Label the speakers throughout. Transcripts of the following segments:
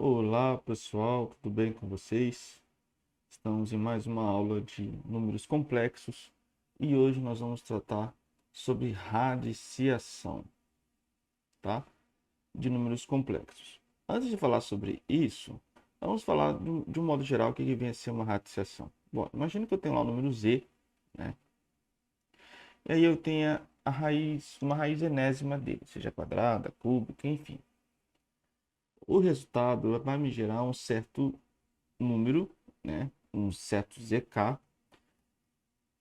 Speaker 1: Olá pessoal, tudo bem com vocês? Estamos em mais uma aula de números complexos e hoje nós vamos tratar sobre radiciação, tá? De números complexos. Antes de falar sobre isso, vamos falar de um modo geral o que vem a ser uma radiciação. Bom, imagine que eu tenho lá o número z, né? E aí eu tenha a raiz, uma raiz enésima dele, seja quadrada, cúbica, enfim. O resultado vai me gerar um certo número, né, um certo zk,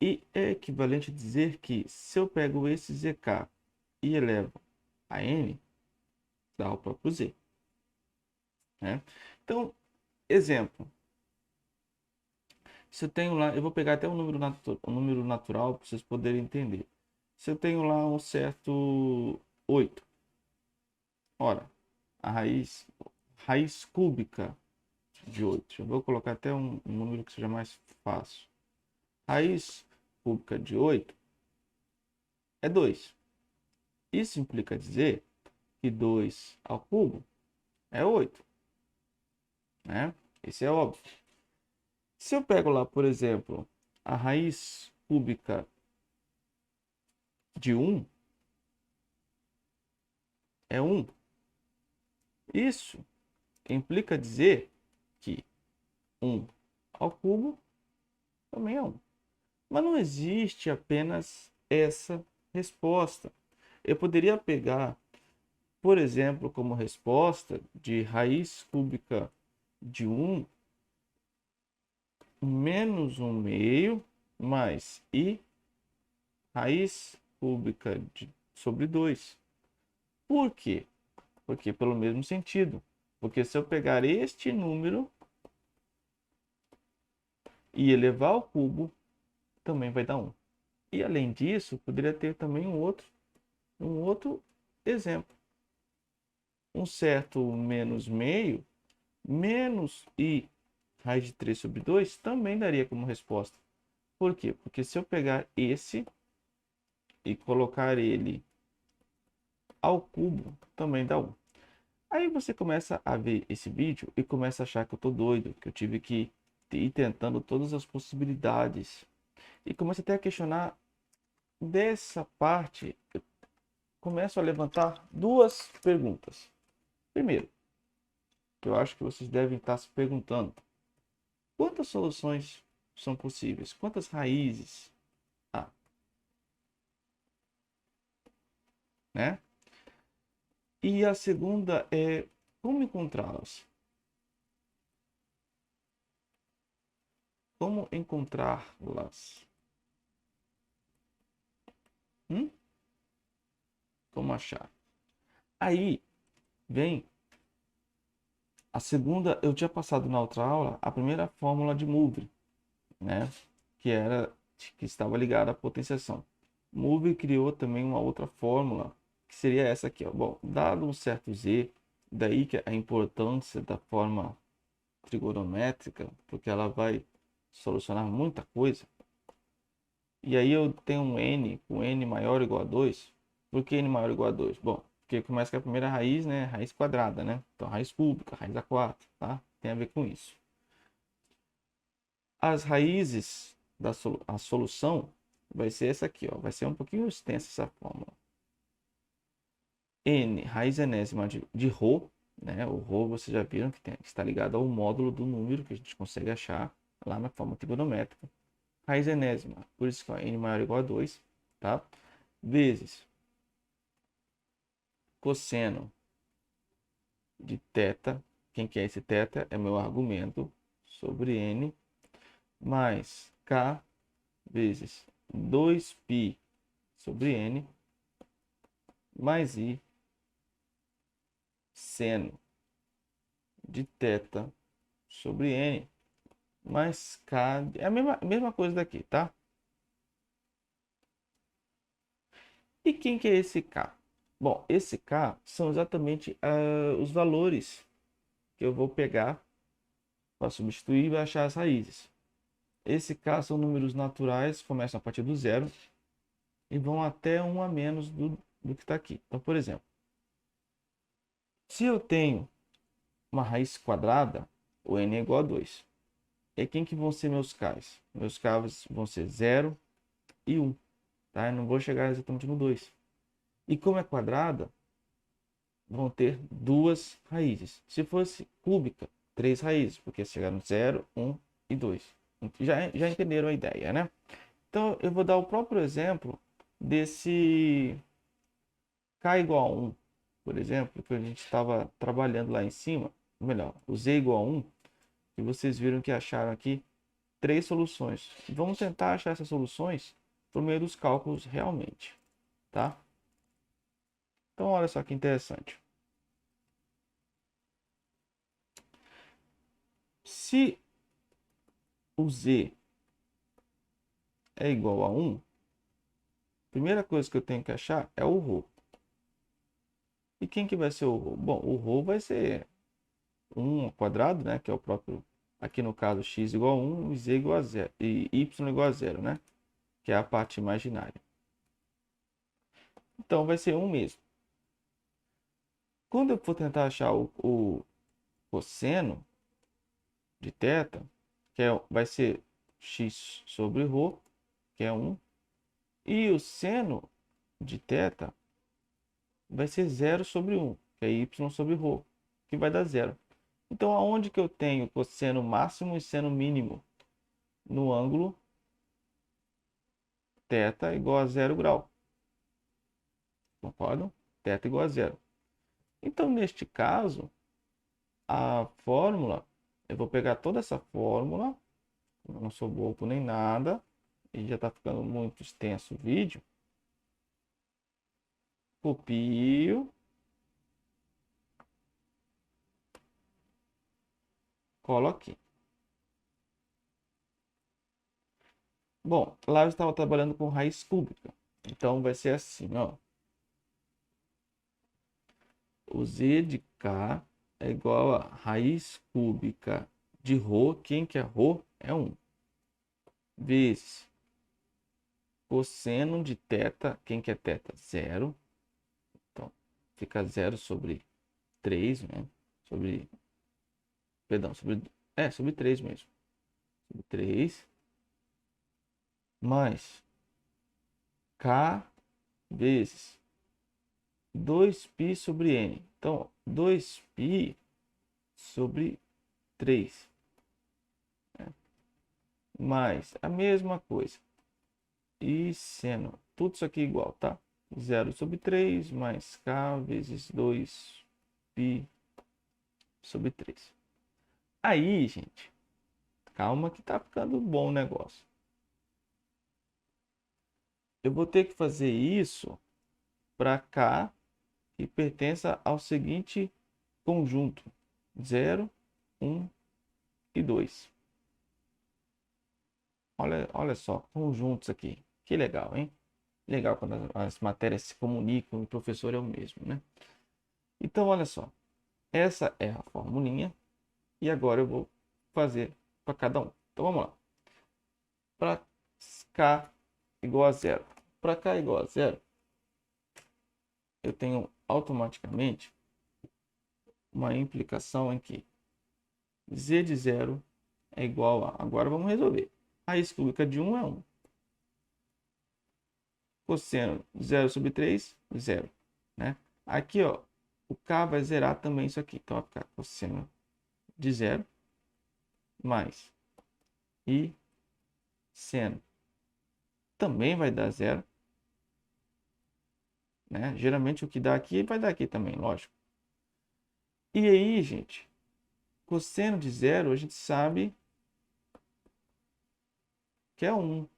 Speaker 1: e é equivalente a dizer que se eu pego esse zk e elevo a n, dá o próprio z, né? Então, exemplo, se eu tenho lá, eu vou pegar até um número natural para vocês poderem entender. Se eu tenho lá um certo 8, ora, a raiz cúbica de 8, eu vou colocar até um número que seja mais fácil. Raiz cúbica de 8 é 2. Isso implica dizer que 2 ao cubo é 8, né? Isso é óbvio. Se eu pego lá, por exemplo, a raiz cúbica de 1, é 1. Isso implica dizer que 1 ao cubo também é 1. Mas não existe apenas essa resposta. Eu poderia pegar, por exemplo, como resposta de raiz cúbica de 1 menos 1 meio mais i raiz cúbica sobre 2. Por quê? Porque pelo mesmo sentido. Porque se eu pegar este número e elevar ao cubo, também vai dar 1. E além disso, poderia ter também um outro exemplo. Um certo menos meio, menos i raiz de 3 sobre 2, também daria como resposta. Por quê? Porque se eu pegar esse e colocar ele ao cubo, também dá 1. Aí você começa a ver esse vídeo e começa a achar que eu tô doido, que eu tive que ir tentando todas as possibilidades. E começa até a questionar dessa parte, eu começo a levantar duas perguntas. Primeiro, eu acho que vocês devem estar se perguntando: quantas soluções são possíveis? Quantas raízes há, né? E a segunda é como encontrá-las? Como encontrá-las? Hum? Como achar? Aí vem a segunda. Eu tinha passado na outra aula a primeira fórmula de Moore, né? Que estava ligada à potenciação. Moore criou também uma outra fórmula, que seria essa aqui, ó. Bom, dado um certo z, daí que a importância da forma trigonométrica, porque ela vai solucionar muita coisa. E aí eu tenho um n com n maior ou igual a 2. Por que n maior ou igual a 2? Bom, porque começa com a primeira raiz, né? Raiz quadrada, né? Então, raiz cúbica, raiz a 4, tá? Tem a ver com isso. As raízes a solução vai ser essa aqui, ó. Vai ser um pouquinho extensa essa fórmula. N, raiz enésima de ρ, né? O ρ vocês já viram que está ligado ao módulo do número que a gente consegue achar lá na forma trigonométrica. Raiz enésima, por isso que é n maior ou igual a 2, tá? Vezes cosseno de θ, quem que é esse θ? É meu argumento, sobre n, mais k vezes 2π sobre n, mais i seno de θ sobre n, mais k, é a mesma coisa daqui, tá? E quem que é esse k? Bom, esse k são exatamente os valores que eu vou pegar para substituir e vai achar as raízes. Esse k são números naturais, começam a partir do zero e vão até 1 a menos do que está aqui. Então, por exemplo, se eu tenho uma raiz quadrada, o n é igual a 2. E quem que vão ser meus k's? Meus k's vão ser 0 e 1. Tá? Eu não vou chegar exatamente no 2. E como é quadrada, vão ter duas raízes. Se fosse cúbica, 3 raízes, porque chegaram 0, 1 e 2. Já entenderam a ideia, né? Então, eu vou dar o próprio exemplo desse k igual a 1, por exemplo, que a gente estava trabalhando lá em cima. Ou melhor, o z igual a 1, e vocês viram que acharam aqui 3 soluções. Vamos tentar achar essas soluções por meio dos cálculos realmente, tá? Então, olha só que interessante. Se o z é igual a 1, a primeira coisa que eu tenho que achar é o ρ. E quem que vai ser o ρ? Bom, o ρ vai ser 1 ao quadrado, né? Que é o próprio, aqui no caso, x igual a 1 e z igual a 0, e y igual a 0, né? Que é a parte imaginária. Então, vai ser 1 mesmo. Quando eu for tentar achar o cosseno de θ, vai ser x sobre ρ, que é 1, e o seno de θ vai ser 0 sobre 1, que é y sobre ρ, que vai dar 0. Então, aonde que eu tenho cosseno máximo e seno mínimo? No ângulo θ igual a 0 grau. Concordam? Θ igual a 0. Então, neste caso, a fórmula, eu vou pegar toda essa fórmula, eu não sou bobo nem nada, e já está ficando muito extenso o vídeo. Copio, colo aqui. Bom, lá eu estava trabalhando com raiz cúbica. Então vai ser assim, ó. O z de k é igual a raiz cúbica de ρ. Quem que é ρ? É 1. Vezes cosseno de θ. Quem que é θ? 0. Então, fica 0 sobre 3, né? Perdão, sobre 3 mesmo. Sobre 3. Mais k vezes 2π sobre n. Então, 2π sobre 3. Mais a mesma coisa. E seno. Tudo isso aqui igual, tá? 0 sobre 3 mais k vezes 2π sobre 3. Aí, gente, calma que tá ficando bom o negócio. Eu vou ter que fazer isso para k que pertença ao seguinte conjunto: 0, 1 e 2. Olha só, conjuntos aqui. Que legal, hein? Legal quando as matérias se comunicam e o professor é o mesmo, né? Então, olha só. Essa é a formulinha. E agora eu vou fazer para cada um. Então, vamos lá. Para k igual a 0. Para k igual a 0, eu tenho automaticamente uma implicação em que z de 0 é igual a... Agora vamos resolver. Raiz cúbica de 1 é 1. Cosseno de 0 sobre 3, 0. Né? Aqui, ó, o k vai zerar também isso aqui. Então, vai ficar cosseno de 0 mais e seno também vai dar 0. Né? Geralmente o que dá aqui vai dar aqui também, lógico. E aí, gente, cosseno de 0 a gente sabe que é 1.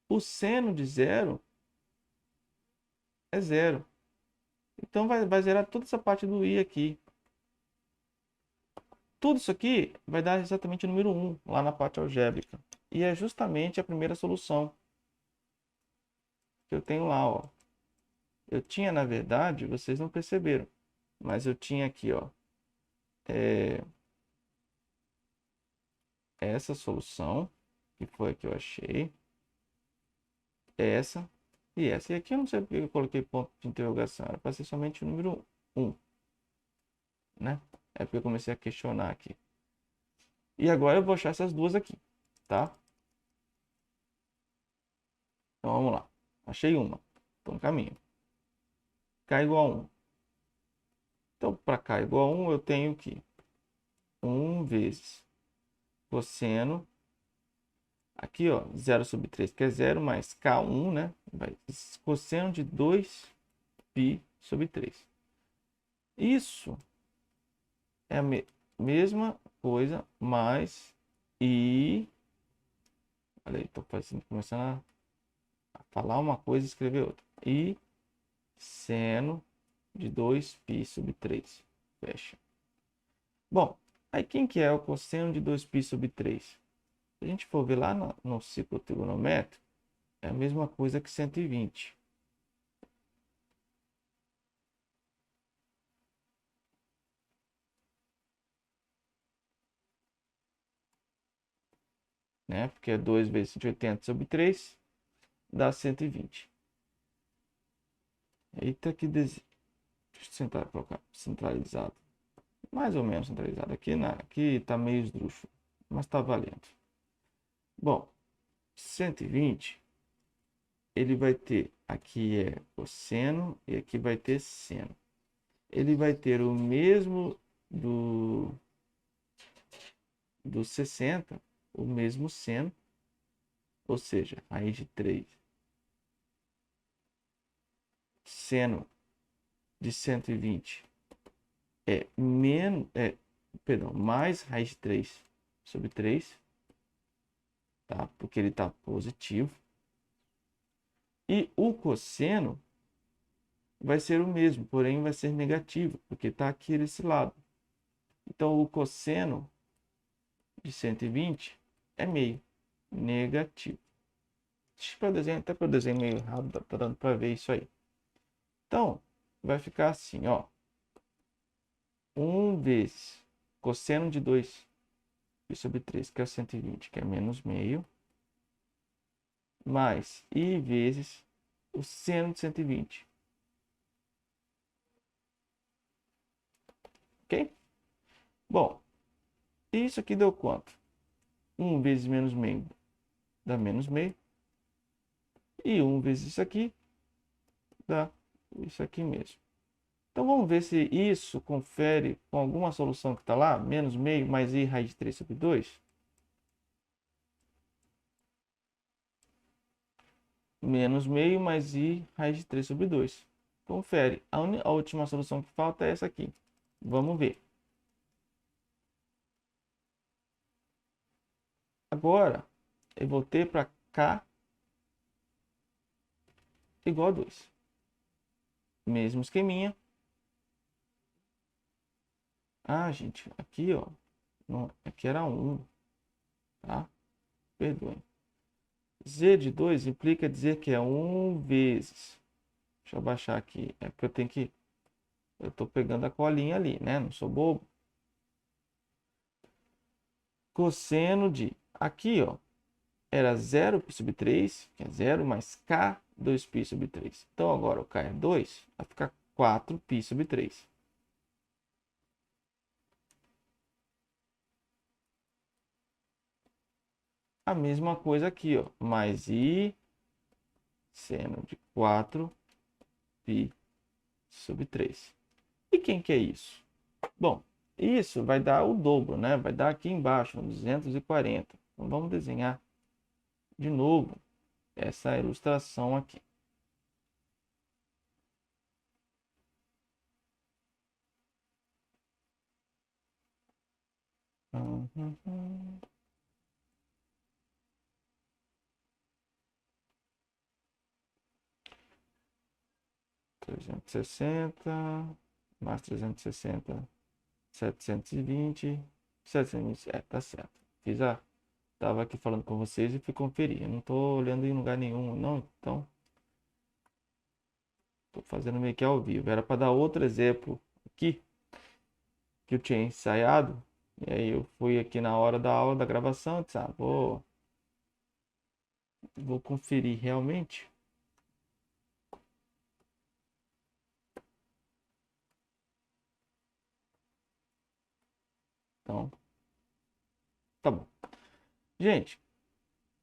Speaker 1: O seno de 0 é 0. Então vai zerar toda essa parte do i aqui. Tudo isso aqui vai dar exatamente o número 1 lá na parte algébrica. E é justamente a primeira solução que eu tenho lá, ó. Eu tinha, na verdade, vocês não perceberam, mas eu tinha aqui, ó, essa solução, que foi a que eu achei, essa e essa. E aqui eu não sei porque eu coloquei ponto de interrogação, era para ser somente o número 1. né? É porque eu comecei a questionar aqui. E agora eu vou achar essas duas aqui, tá? Então vamos lá. Achei uma. Estou no caminho. K igual a 1. Então, para K igual a 1, eu tenho que 1 vezes cosseno. Aqui, ó, 0/3, que é 0, mais K1, né? Vai, cosseno de 2π/3. Isso é a mesma coisa, mais I. Olha aí, estou começando a falar uma coisa e escrever outra. I seno de 2π/3. Fecha. Bom, aí quem que é o cosseno de 2π/3? Se a gente for ver lá no ciclo trigonométrico, é a mesma coisa que 120. Né? Porque é 2 vezes 180/3 dá 120. Eita, que deixa eu colocar centralizado. Mais ou menos centralizado. Aqui tá meio esdrúxulo, mas tá valendo. Bom, 120, ele vai ter, aqui é cosseno e aqui vai ter seno. Ele vai ter o mesmo do 60, o mesmo seno, ou seja, raiz de 3 seno de 120 mais raiz de 3/3, tá? Porque ele está positivo. E o cosseno vai ser o mesmo, porém vai ser negativo, porque está aqui desse lado. Então, o cosseno de 120 é meio negativo. Até para o desenho meio errado, tá dando para ver isso aí. Então, vai ficar assim, ó. 1 vezes cosseno de 2π/3, que é 120, que é menos meio, mais I vezes o seno de 120. Ok? Bom, isso aqui deu quanto? 1 vezes menos meio dá menos meio. E 1 vezes isso aqui dá isso aqui mesmo. Então vamos ver se isso confere com alguma solução que está lá. Menos meio mais I raiz de 3/2. Menos meio mais I raiz de 3/2. Confere. A última solução que falta é essa aqui. Vamos ver. Agora, eu voltei para K igual a 2. Mesmo esqueminha. Ah, gente, aqui, ó. Não, aqui era 1, tá? Perdoem. Z de 2 implica dizer que é 1 vezes. Deixa eu baixar aqui. É porque eu tenho que... Eu tô pegando a colinha ali, né? Não sou bobo. Cosseno de... Aqui, ó. Era 0π/3, que é 0, mais K 2π/3. Então, agora o K é 2, vai ficar 4π/3. A mesma coisa aqui, ó. Mais I seno de 4π/3. E quem que é isso? Bom, isso vai dar o dobro, né? Vai dar aqui embaixo, 240. Então, vamos desenhar de novo essa ilustração aqui. Uhum. 360 mais 360, 720, 720, tá certo. Tava aqui falando com vocês e fui conferir. Eu não tô olhando em lugar nenhum, não, então tô fazendo meio que ao vivo. Era para dar outro exemplo aqui que eu tinha ensaiado, e aí eu fui aqui na hora da aula da gravação, e disse, vou conferir realmente. Tá bom. Gente,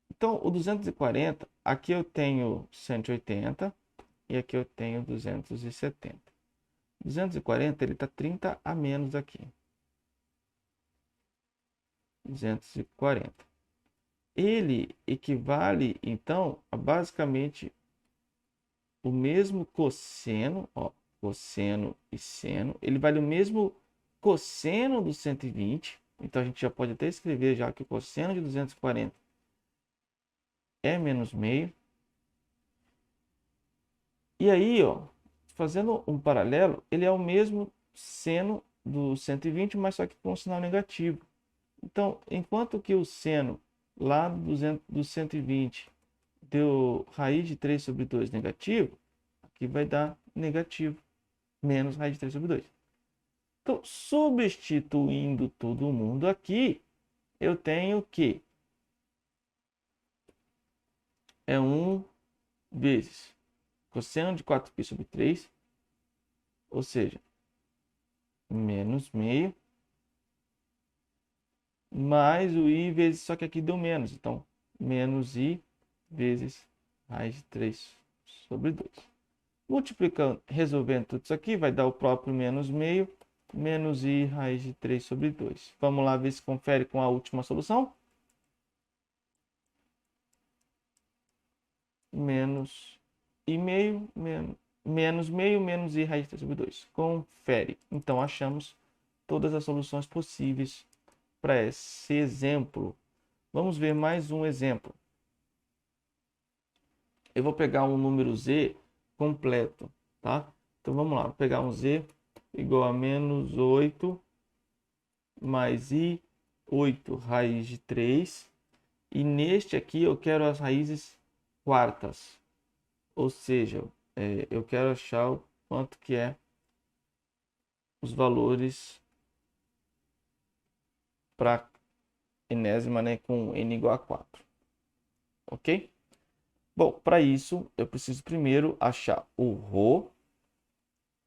Speaker 1: então o 240, aqui eu tenho 180 e aqui eu tenho 270. 240, ele está 30 a menos aqui. 240. Ele equivale, então, a basicamente o mesmo cosseno, ó, cosseno e seno. Ele vale o mesmo cosseno do 120. Então, a gente já pode até escrever já que o cosseno de 240 é menos meio. E aí, ó, fazendo um paralelo, ele é o mesmo seno do 120, mas só que com um sinal negativo. Então, enquanto que o seno lá do 120 deu raiz de 3 sobre 2 negativo, aqui vai dar negativo, menos raiz de 3 sobre 2. Então, substituindo todo mundo aqui, eu tenho que é 1 vezes cosseno de 4π sobre 3, ou seja, menos meio, mais o i vezes, só que aqui deu menos, então menos i vezes raiz de 3 sobre 2. Multiplicando, resolvendo tudo isso aqui, vai dar o próprio menos meio, menos i raiz de 3 sobre 2. Vamos lá ver se confere com a última solução. Menos i meio, menos meio, menos i raiz de 3 sobre 2. Confere. Então, achamos todas as soluções possíveis para esse exemplo. Vamos ver mais um exemplo. Eu vou pegar um número z completo, tá? Então, vamos lá. Vou pegar um z igual a menos 8 mais i 8 raiz de 3. E neste aqui eu quero as raízes quartas. Ou seja, eu quero achar o quanto que é os valores para enésima, né, com n igual a 4. Ok? Bom, para isso eu preciso primeiro achar o ρ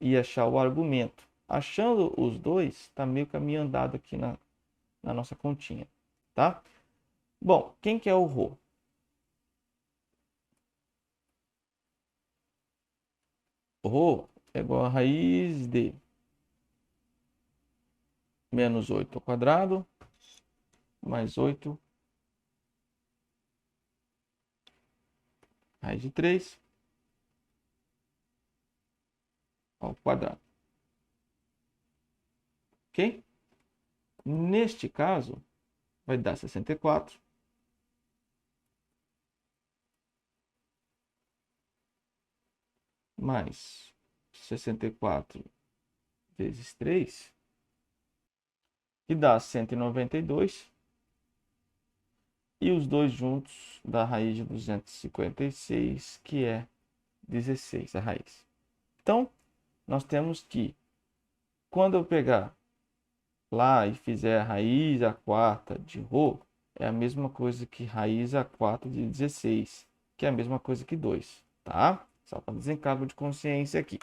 Speaker 1: e achar o argumento. Achando os dois, está meio caminho andado aqui na nossa continha, tá? Bom, quem que é o ρ? Ρ é igual a raiz de menos 8 ao quadrado mais 8 raiz de 3 ao quadrado. Ok? Neste caso, vai dar 64 mais 64 vezes 3, que dá 192. E os dois juntos dá a raiz de 256, que é 16 a raiz. Então, nós temos que, quando eu pegar lá e fizer a raiz a quarta de ρ, é a mesma coisa que raiz a 4 de 16, que é a mesma coisa que 2, tá? Só para desencargo de consciência aqui.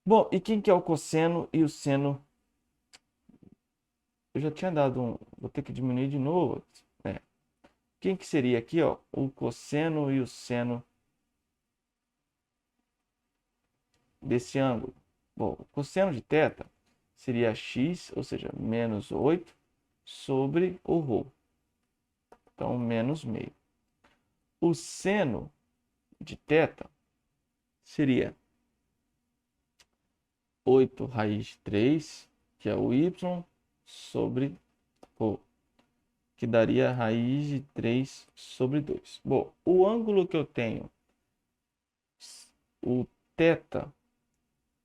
Speaker 1: Bom, e quem que é o cosseno e o seno? Eu já tinha dado um... Vou ter que diminuir de novo. Quem que seria aqui, ó? O cosseno e o seno desse ângulo. Bom, o cosseno de θ seria x, ou seja, menos 8, sobre o ρ. Então, menos meio. O seno de θ seria 8 raiz de 3, que é o y, sobre ρ, que daria raiz de 3 sobre 2. Bom, o ângulo que eu tenho, o θ,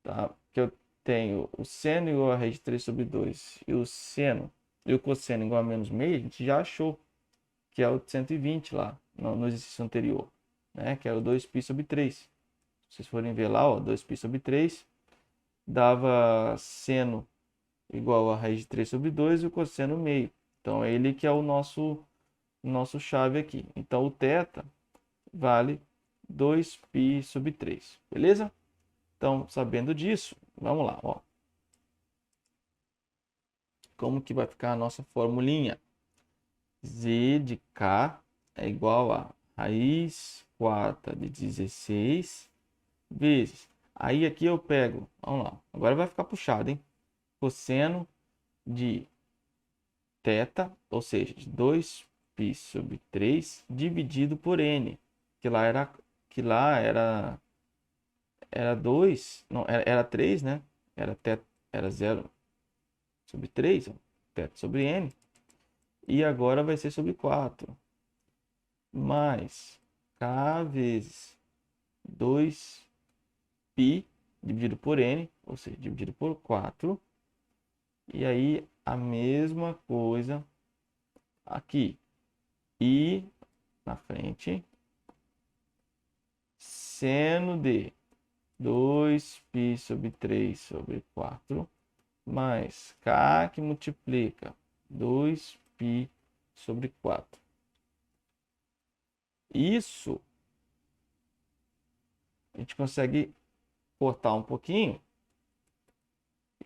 Speaker 1: tá? Que eu tenho o seno igual a raiz de 3 sobre 2 e o seno e o cosseno igual a menos meio, a gente já achou que é o de 120 lá no exercício anterior, né? Que é o 2π sobre 3. Se vocês forem ver lá, ó, 2π sobre 3 dava seno igual a raiz de 3 sobre 2 e o cosseno meio. Então, é ele que é o nosso chave aqui. Então, o θ vale 2π sobre 3, beleza? Então, sabendo disso, vamos lá, ó. Como que vai ficar a nossa formulinha? Z de K é igual a raiz quarta de 16 vezes. Aí aqui eu pego, vamos lá, agora vai ficar puxado, hein? Cosseno de θ, ou seja, de 2π sobre 3 dividido por n, que lá era 2, não, era 3, né? Era 0 sobre 3, ó, θ sobre n, e agora vai ser sobre 4, mais k vezes 2π dividido por n, ou seja, dividido por 4, e aí a mesma coisa aqui, e na frente, seno de 2π sobre 3 sobre 4, mais k que multiplica 2π sobre 4. Isso a gente consegue cortar um pouquinho.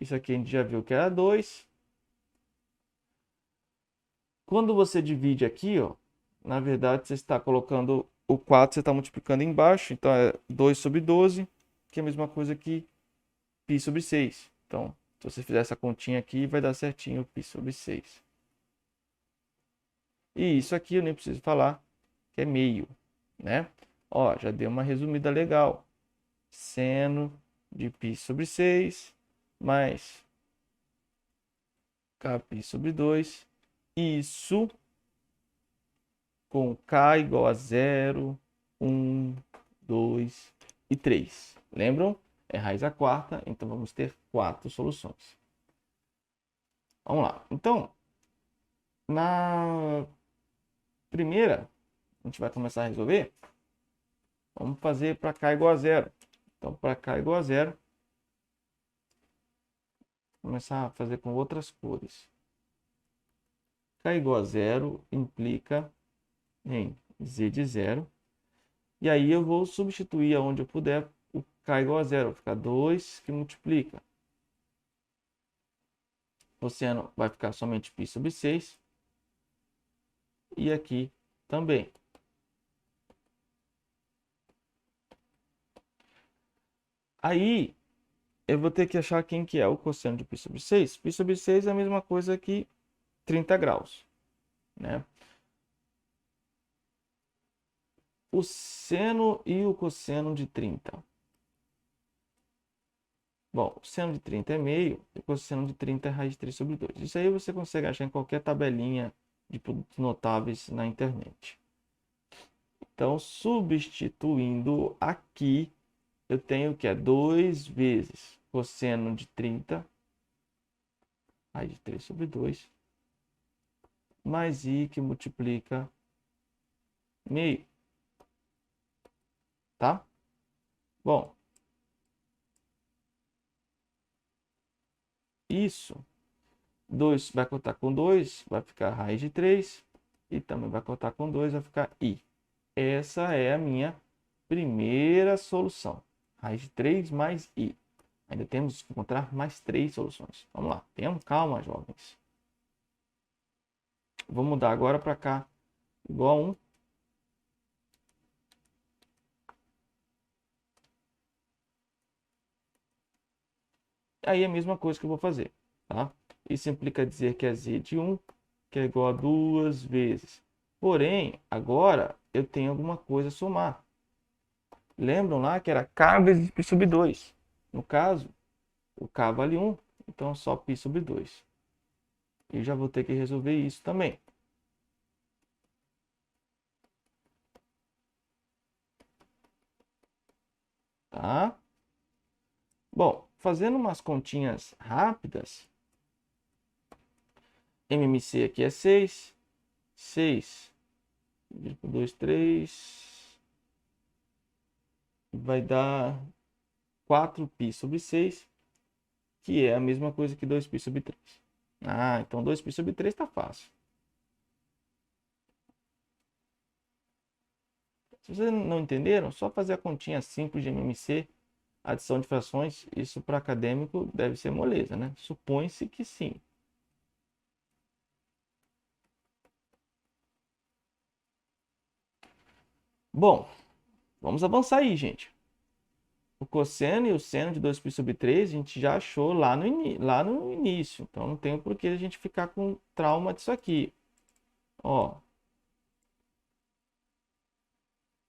Speaker 1: Isso aqui a gente já viu que era 2. Quando você divide aqui, ó, na verdade você está colocando o 4, você está multiplicando embaixo. Então é 2 sobre 12, que é a mesma coisa que π sobre 6. Então, se você fizer essa continha aqui, vai dar certinho π sobre 6. E isso aqui eu nem preciso falar, que é meio, né? Ó, já deu uma resumida legal. Seno de π sobre 6 mais kπ sobre 2. Isso com k igual a 0, 1, 2 e 3. Lembram? É raiz à quarta, então vamos ter 4 soluções. Vamos lá. Então, na primeira, a gente vai começar a resolver. Vamos fazer para k igual a 0. Então, para k igual a 0, vou começar a fazer com outras cores. K igual a 0 implica em z de 0. E aí eu vou substituir aonde eu puder o k igual a 0. Vai ficar 2 que multiplica. O cosseno vai ficar somente π sobre 6. E aqui também. Aí eu vou ter que achar quem que é o cosseno de π sobre 6. Π sobre 6 é a mesma coisa que 30 graus, né? O seno e o cosseno de 30. Bom, o seno de 30 é meio, e o cosseno de 30 é raiz de 3 sobre 2. Isso aí você consegue achar em qualquer tabelinha de produtos notáveis na internet. Então, substituindo aqui, eu tenho que é 2 vezes cosseno de 30, raiz de 3 sobre 2, mais i que multiplica meio. Tá? Bom, isso, 2 vai cortar com 2, vai ficar raiz de 3, e também vai cortar com 2, vai ficar i. Essa é a minha primeira solução. Raiz de 3 mais i. Ainda temos que encontrar mais 3 soluções. Vamos lá, tenham calma, jovens. Vou mudar agora para cá, igual a 1. Aí é a mesma coisa que eu vou fazer, tá? Isso implica dizer que é z de 1, que é igual a 2 vezes. Porém, agora eu tenho alguma coisa a somar. Lembram lá que era k vezes π sobre 2. No caso, o k vale 1, então é só π sobre 2. E já vou ter que resolver isso também. Tá? Bom, fazendo umas continhas rápidas, MMC aqui é 6. 6 dividido por 2, 3. Vai dar 4π sobre 6, que é a mesma coisa que 2π sobre 3. Ah, então 2π sobre 3 está fácil. Se vocês não entenderam, só fazer a continha simples de MMC, adição de frações, isso para acadêmico deve ser moleza, né? Supõe-se que sim. Bom, vamos avançar aí, gente. O cosseno e o seno de 2π sobre 3 a gente já achou lá no início. Então não tem por que a gente ficar com trauma disso aqui. Ó,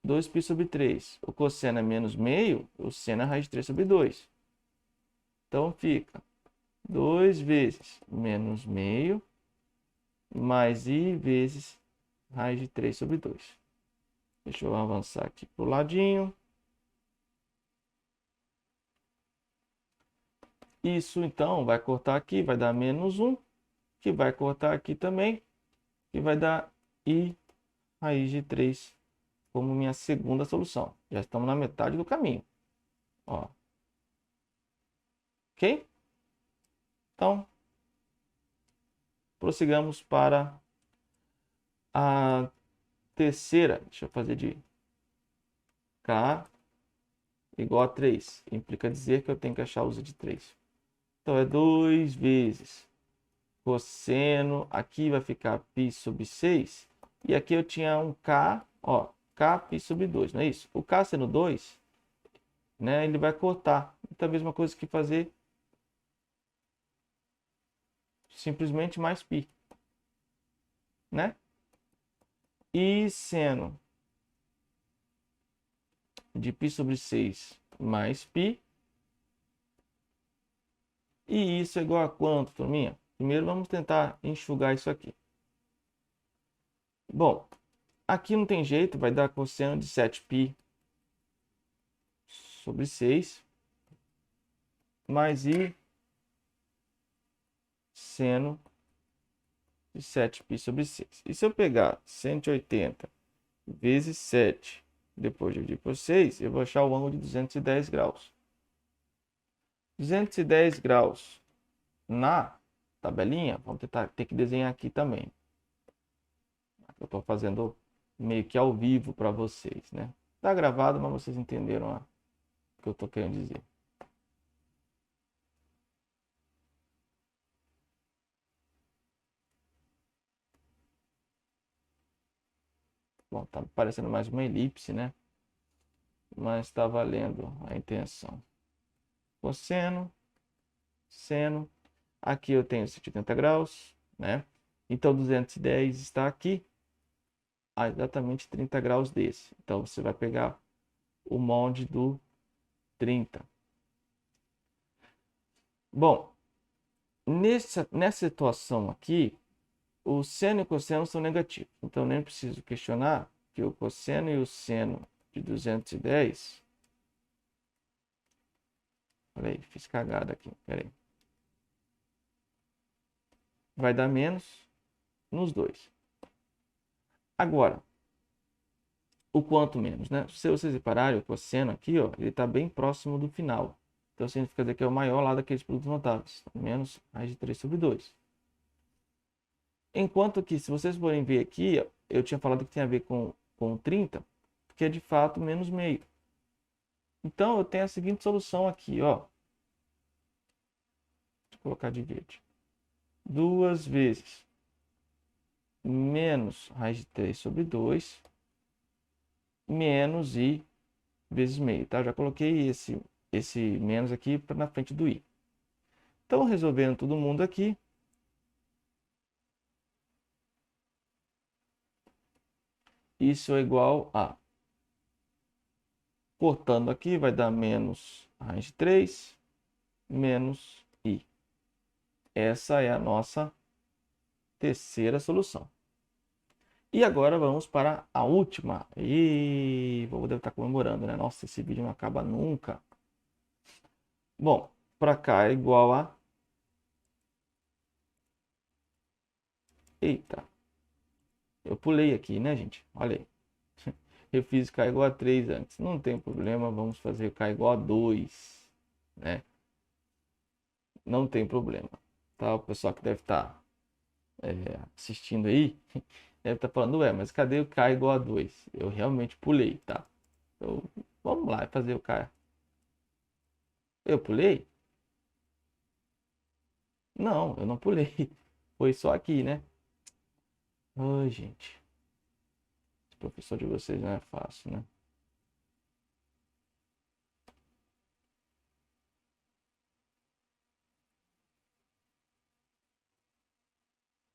Speaker 1: 2π sobre 3. O cosseno é menos meio, o seno é raiz de 3 sobre 2. Então fica 2 vezes menos meio mais i vezes raiz de 3 sobre 2. Deixa eu avançar aqui para o ladinho. Isso então vai cortar aqui, vai dar menos 1, que vai cortar aqui também, que vai dar i raiz de 3 como minha segunda solução. Já estamos na metade do caminho. Ó. Ok? Então, prossigamos para a terceira. Deixa eu fazer de k igual a 3. Implica dizer que eu tenho que achar a uso de 3. Então, é 2 vezes cosseno. Aqui vai ficar π sobre 6. E aqui eu tinha um k, ó, k π sobre 2, não é isso? O k sendo 2, né, ele vai cortar. Então, a mesma coisa que fazer simplesmente mais π, né? E seno de π sobre 6 mais π. E isso é igual a quanto, turminha? Primeiro vamos tentar enxugar isso aqui. Bom, aqui não tem jeito, vai dar cosseno de 7π sobre 6 mais i seno de 7π sobre 6. E se eu pegar 180 vezes 7, depois dividir por 6, eu vou achar o ângulo de 210 graus. 210 graus na tabelinha, vamos ter que desenhar aqui também. Eu estou fazendo meio que ao vivo para vocês, né? Tá gravado, mas vocês entenderam o que eu estou querendo dizer. Bom, tá parecendo mais uma elipse, né? Mas está valendo a intenção. Cosseno, seno. Aqui eu tenho 180 graus, né? Então 210 está aqui a exatamente 30 graus desse. Então você vai pegar o molde do 30. Bom, nessa situação aqui, o seno e o cosseno são negativos. Então nem preciso questionar que o cosseno e o seno de 210... Olha aí, fiz cagada aqui. Pera aí. Vai dar menos nos dois. Agora, o quanto menos, né? Se vocês repararem, o cosseno aqui, ó, ele está bem próximo do final. Então significa dizer que é o maior lá daqueles produtos notáveis. Menos raiz de 3 sobre 2. Enquanto que, se vocês forem ver aqui, ó, eu tinha falado que tem a ver com 30, porque é de fato menos meio. Então eu tenho a seguinte solução aqui, ó. Vou colocar de verde. 2 vezes menos raiz de 3 sobre 2 menos i vezes meio, tá? Já coloquei esse menos aqui na frente do i. Então, resolvendo todo mundo aqui, isso é igual a... Cortando aqui, vai dar menos raiz de 3 menos i. Essa é a nossa terceira solução. E agora vamos para a última. E vou deve estar comemorando, né? Nossa, esse vídeo não acaba nunca. Bom, para cá é igual a... Eita. Eu pulei aqui, né, gente? Olha aí. Eu fiz k igual a 3 antes. Não tem problema, vamos fazer k igual a 2, né? Não tem problema. Tá? O pessoal que deve estar assistindo aí, deve estar falando, ué, mas cadê o k igual a 2? Eu realmente pulei, tá? Então, vamos lá fazer o k. Eu pulei? Não, eu não pulei. Foi só aqui, né? Ai, gente. professor de vocês não é fácil, né?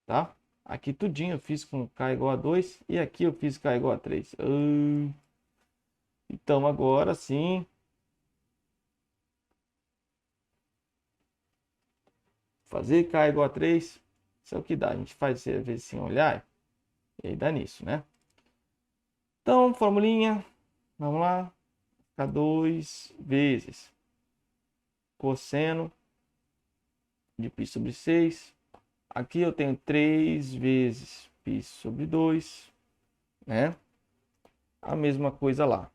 Speaker 1: Tá? Aqui tudinho eu fiz com K igual a 2 e aqui eu fiz K igual a 3. Então agora sim, fazer K igual a 3, isso é o que dá. A gente faz às vezes sem olhar e aí dá nisso, né? Então, formulinha, vamos lá. K2 vezes cosseno de π sobre 6. Aqui eu tenho 3 vezes π sobre 2, né? A mesma coisa lá.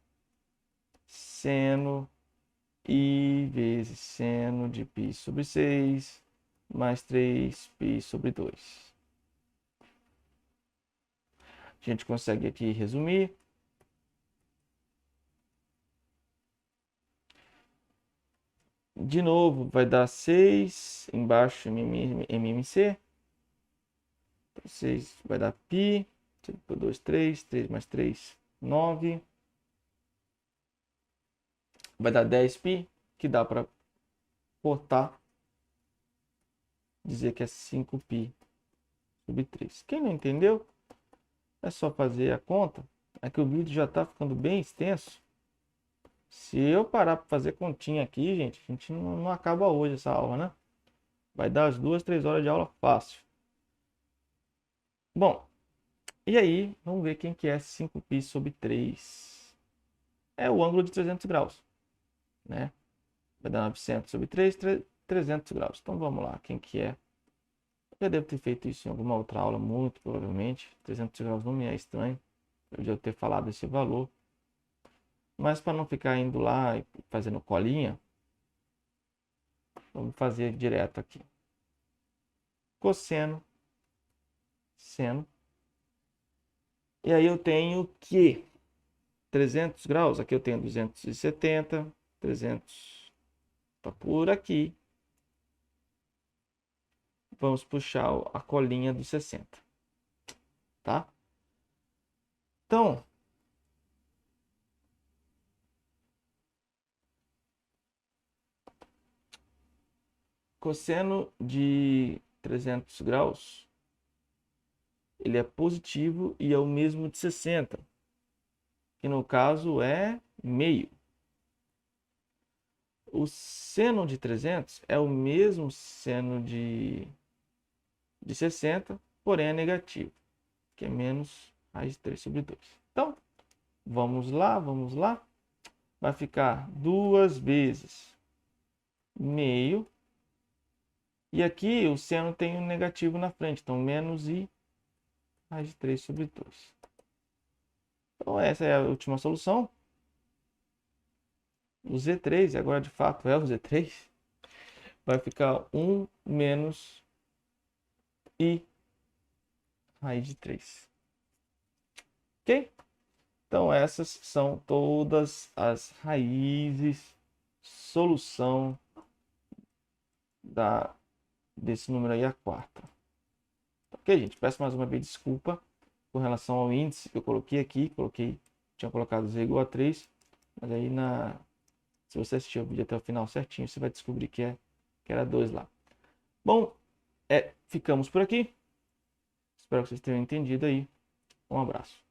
Speaker 1: Seno I vezes seno de π sobre 6 mais 3π sobre 2. A gente consegue aqui resumir. De novo, vai dar 6 embaixo MMC. 6 vai dar π. 5 por 2, 3. 3 mais 3, 9. Vai dar 10π, que dá para cortar. Dizer que é 5π sobre 3. Quem não entendeu, é só fazer a conta. É que o vídeo já está ficando bem extenso. Se eu parar para fazer continha aqui, gente, a gente não acaba hoje essa aula, né? Vai dar as 2, 3 horas de aula fácil. Bom, e aí, vamos ver quem que é 5π sobre 3. É o ângulo de 300 graus, né? Vai dar 900 sobre 3, 300 graus. Então vamos lá, quem que é? Eu já devo ter feito isso em alguma outra aula, muito provavelmente. 300 graus não me é estranho. Eu já ter falado esse valor. Mas para não ficar indo lá e fazendo colinha, vamos fazer direto aqui. Cosseno, seno. E aí eu tenho que 300 graus, aqui eu tenho 270, 300 está por aqui. Vamos puxar a colinha dos 60, tá? Então, cosseno de 300 graus, ele é positivo e é o mesmo de 60, que no caso é meio. O seno de 300 é o mesmo seno de 60, porém é negativo, que é menos raiz de 3 sobre 2. Então, vamos lá. Vai ficar 2 vezes meio. E aqui o seno tem um negativo na frente, então menos i raiz de 3 sobre 2. Então essa é a última solução. O Z3, agora de fato é o Z3, vai ficar 1 menos i raiz de 3. Ok? Então essas são todas as raízes, solução desse número aí, a quarta. Ok, gente? Peço mais uma vez desculpa com relação ao índice que eu coloquei aqui. Tinha colocado z igual a 3, mas aí se você assistir o vídeo até o final certinho, você vai descobrir que era 2 lá. Bom, ficamos por aqui. Espero que vocês tenham entendido aí. Um abraço.